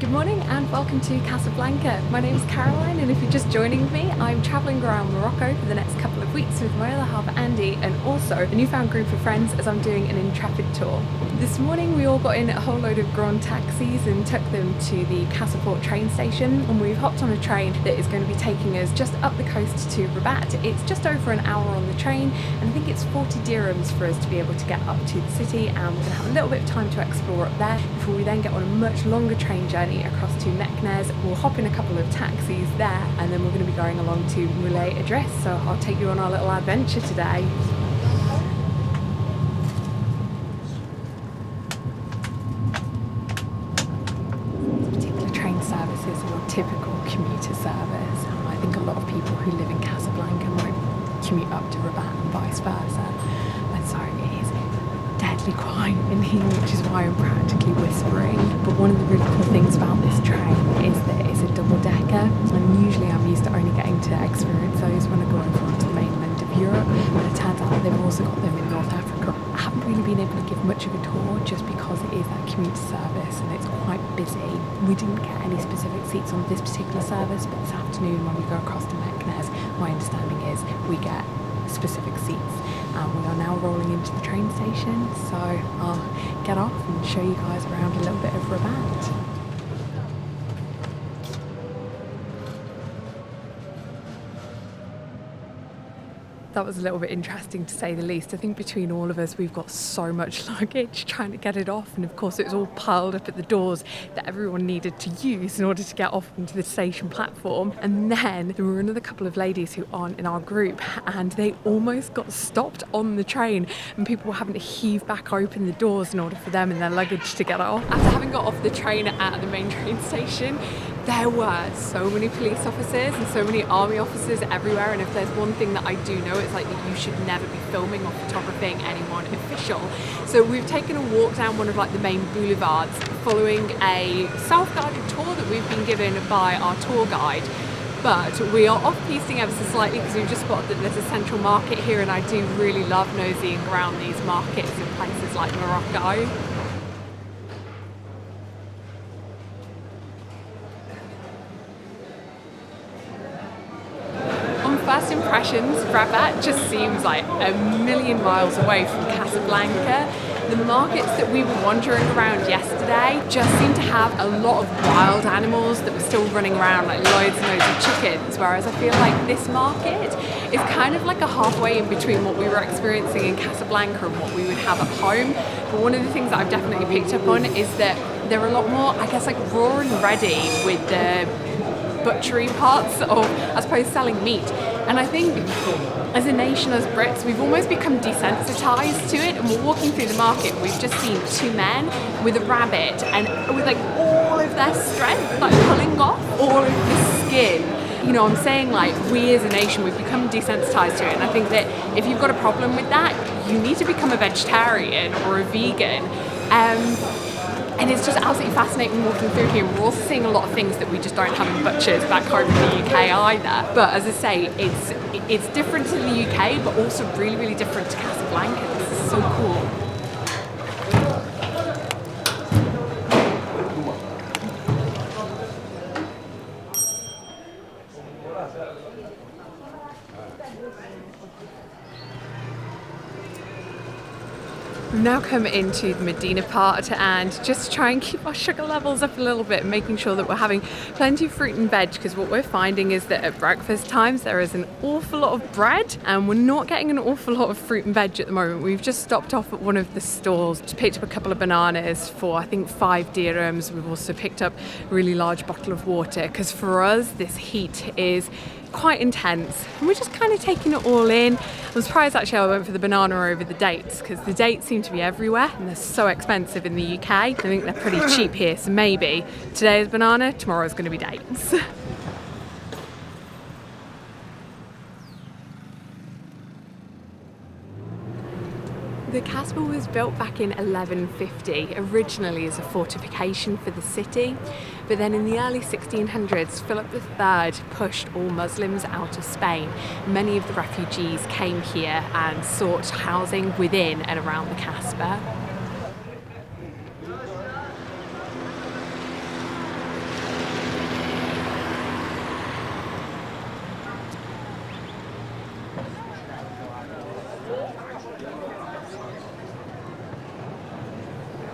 Good morning and welcome to Casablanca. My name is Caroline, and if you're just joining me, I'm travelling around Morocco for the next couple of weeks with my other half Andy and also a newfound group of friends as I'm doing an Intrepid tour. This morning we all got in a whole load of Grande Taxis and took them to the Casablanca train station, and we've hopped on a train that is going to be taking us just up the coast to Rabat. It's just over an hour on the train, and I think it's 40 dirhams for us to be able to get up to the city, and we're going to have a little bit of time to explore up there before we then get on a much longer train journey across to Meknes. We'll hop in a couple of taxis there, and then we're going to be going along to Moulay Idriss, so I'll take you on our little adventure today. This particular train service is a more typical commuter service. I think a lot of people who live in Casablanca might commute up to Rabat and vice versa, and so it is deadly quiet in here, which is why I'm practically whispering. But one of the really cool things about this train is that it's a double-decker, and usually I'm used to only getting to experience those when I go over onto the mainland of Europe, but it turns out they've also got them in North Africa. I haven't really been able to give much of a tour just because it is that commuter service and it's quite busy. We didn't get any specific seats on this particular service, but this afternoon when we go across to Meknes, my understanding is we get specific seats. We are now rolling into the train station, so I'll get off and show you guys around a little bit of Rabat. That was a little bit interesting to say the least. I think between all of us we've got so much luggage trying to get it off, and of course it was all piled up at the doors that everyone needed to use in order to get off into the station platform. And then there were another couple of ladies who aren't in our group, and they almost got stopped on the train, and people were having to heave back open the doors in order for them and their luggage to get off. After having got off the train at the main train station, there were so many police officers and so many army officers everywhere, and if there's one thing that I do know, it's like that you should never be filming or photographing anyone official. So we've taken a walk down one of like the main boulevards following a self-guided tour that we've been given by our tour guide. But we are off-piste ever so slightly because we've just spotted that there's a central market here, and I do really love nosing around these markets in places like Morocco. First impressions, Rabat just seems like a million miles away from Casablanca. The markets that we were wandering around yesterday just seemed to have a lot of wild animals that were still running around, like loads and loads of chickens, whereas I feel like this market is kind of like a halfway in between what we were experiencing in Casablanca and what we would have at home. But one of the things that I've definitely picked up on is that they're a lot more, I guess, like raw and ready with the butchery parts of, I suppose, selling meat. And I think as a nation, as Brits, we've almost become desensitized to it, and we're walking through the market, we've just seen two men with a rabbit and with like all of their strength, like pulling off all of the skin. You know, I'm saying, like, we as a nation, we've become desensitized to it, and I think that if you've got a problem with that, you need to become a vegetarian or a vegan. And it's just absolutely fascinating walking through here. We're also seeing a lot of things that we just don't have in butchers back home in the UK either. But as I say, it's different to the UK, but also really, really different to Casablanca. This is so cool. We've now come into the Medina part, and just to try and keep our sugar levels up a little bit, making sure that we're having plenty of fruit and veg, because what we're finding is that at breakfast times there is an awful lot of bread and we're not getting an awful lot of fruit and veg at the moment. We've just stopped off at one of the stalls, picked up a couple of bananas for I think 5 dirhams. We've also picked up a really large bottle of water, because for us this heat is quite intense and we're just kind of taking it all in. I was surprised actually I went for the banana over the dates, because the dates seem to be everywhere and they're so expensive in the UK. I think they're pretty cheap here, so maybe today is banana, tomorrow is going to be dates. The Kasbah was built back in 1150, originally as a fortification for the city, but then in the early 1600s, Philip III pushed all Muslims out of Spain. Many of the refugees came here and sought housing within and around the Kasbah.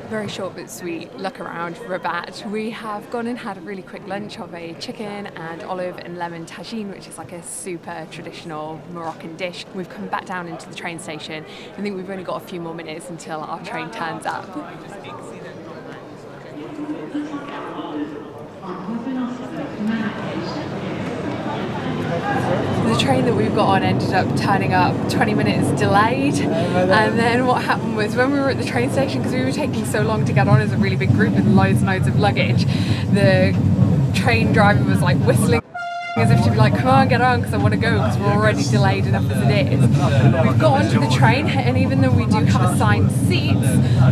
Very short but sweet look around Rabat. We have gone and had a really quick lunch of a chicken and olive and lemon tajine, which is like a super traditional Moroccan dish. We've come back down into the train station. I think we've only got a few more minutes until our train turns up. The train that we've got on ended up turning up 20 minutes delayed, and then what happened was when we were at the train station, because we were taking so long to get on as a really big group with loads and loads of luggage, the train driver was like whistling as if to be like, come on, get on, because I want to go, because we're already delayed enough as it is. We've got onto the train, and even though we do have assigned seats,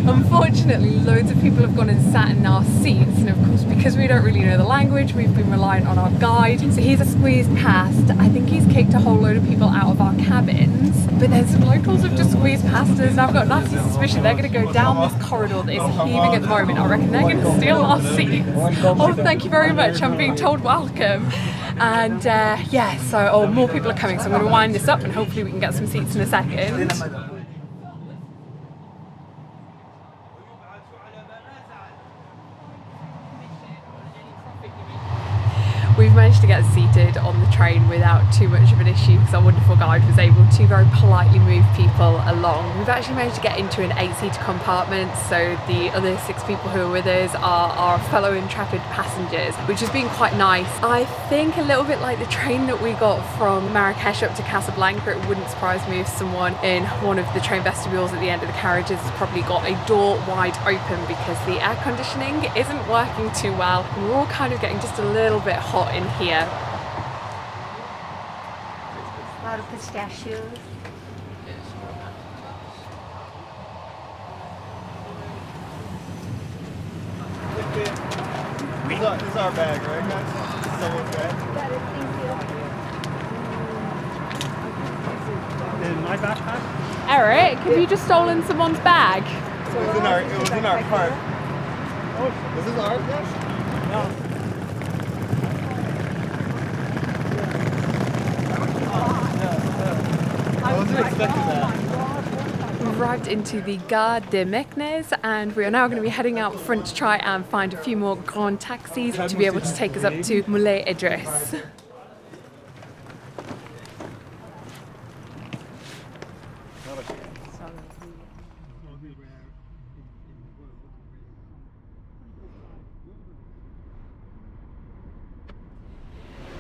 unfortunately loads of people have gone and sat in our seats, and of course because we don't really know the language, we've been reliant on our guide. So he's squeezed past. I think he's kicked a whole load of people out of our cabins, but then some locals have just squeezed past us, and I've got a nasty suspicion they're going to go down this corridor that is heaving at the moment. I reckon they're going to steal our seats. Oh, thank you very much, I'm being told welcome. And yeah, so more people are coming, so I'm going to wind this up and hopefully we can get some seats in a second. We've managed to get seated on the train without too much of an issue because our wonderful guide was able to very politely move people along. We've actually managed to get into an 8-seater compartment, so the other 6 people who are with us are our fellow Intrepid passengers, which has been quite nice. I think a little bit like the train that we got from Marrakesh up to Casablanca, it wouldn't surprise me if someone in one of the train vestibules at the end of the carriages has probably got a door wide open because the air conditioning isn't working too well. We're all kind of getting just a little bit hot in here. A lot of pistachios. This is our bag, right guys? Someone's bag. Got it, thank you. In my backpack? Eric, have you just stolen someone's bag? It was in our cart. Oh, this is ours, yes? No. I wasn't expecting that. We've arrived into the Gare de Meknes, and we are now going to be heading out front to try and find a few more Grande Taxis to be able to take us up to Moulay Idriss.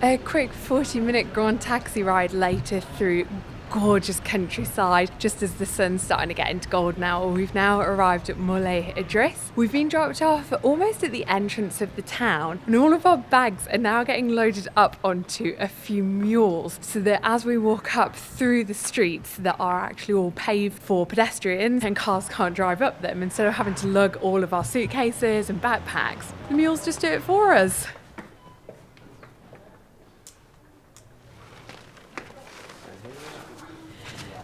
A quick 40-minute Grande Taxi ride later through gorgeous countryside, just as the sun's starting to get into gold now. We've now arrived at Moulay Idriss. We've been dropped off almost at the entrance of the town, and all of our bags are now getting loaded up onto a few mules, so that as we walk up through the streets that are actually all paved for pedestrians and cars can't drive up them, instead of having to lug all of our suitcases and backpacks, the mules just do it for us.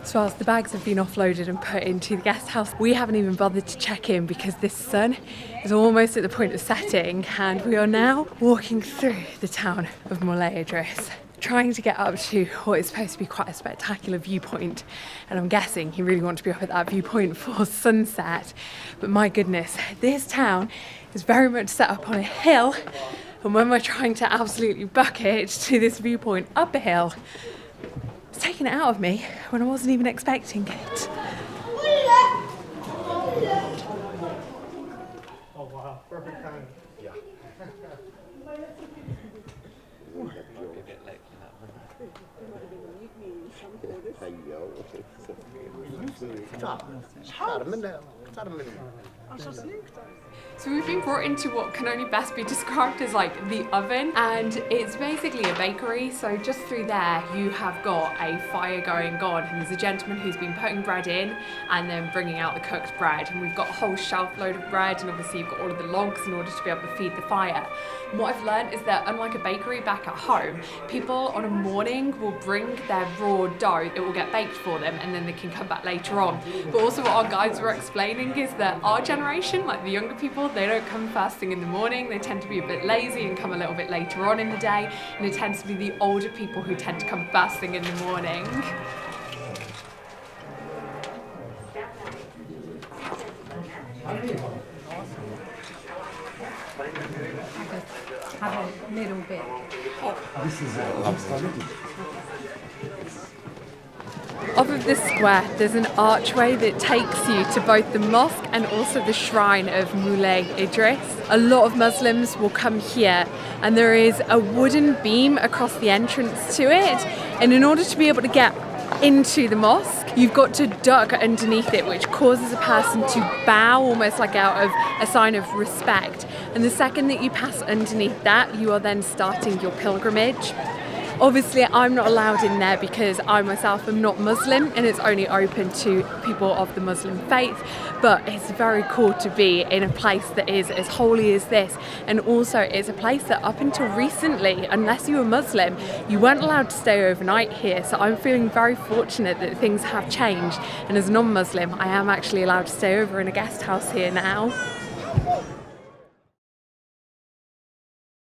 So whilst the bags have been offloaded and put into the guest house, we haven't even bothered to check in because this sun is almost at the point of setting, and we are now walking through the town of Moulay Idriss, trying to get up to what is supposed to be quite a spectacular viewpoint, and I'm guessing you really want to be up at that viewpoint for sunset. But my goodness, this town is very much set up on a hill, and when we're trying to absolutely bucket to this viewpoint up a hill, it's taken it out of me when I wasn't even expecting it. Oh wow, perfect time. Yeah. So we've been brought into what can only best be described as like the oven, and it's basically a bakery. So just through there you have got a fire going on, and there's a gentleman who's been putting bread in and then bringing out the cooked bread, and we've got a whole shelf load of bread, and obviously you've got all of the logs in order to be able to feed the fire. And what I've learned is that unlike a bakery back at home, people on a morning will bring their raw dough that will get baked for them, and then they can come back later on. But also what our guides were explaining is that our generation, like the younger people, they don't come first thing in the morning. They tend to be a bit lazy and come a little bit later on in the day, and it tends to be the older people who tend to come first thing in the morning. Have a little bit. This is lobster. Off of this square, there's an archway that takes you to both the mosque and also the shrine of Moulay Idriss. A lot of Muslims will come here, and there is a wooden beam across the entrance to it. And in order to be able to get into the mosque, you've got to duck underneath it, which causes a person to bow almost like out of a sign of respect. And the second that you pass underneath that, you are then starting your pilgrimage. Obviously, I'm not allowed in there because I myself am not Muslim, and it's only open to people of the Muslim faith. But it's very cool to be in a place that is as holy as this, and also it's a place that up until recently, unless you were Muslim, you weren't allowed to stay overnight here. So I'm feeling very fortunate that things have changed, and as a non-Muslim, I am actually allowed to stay over in a guest house here now.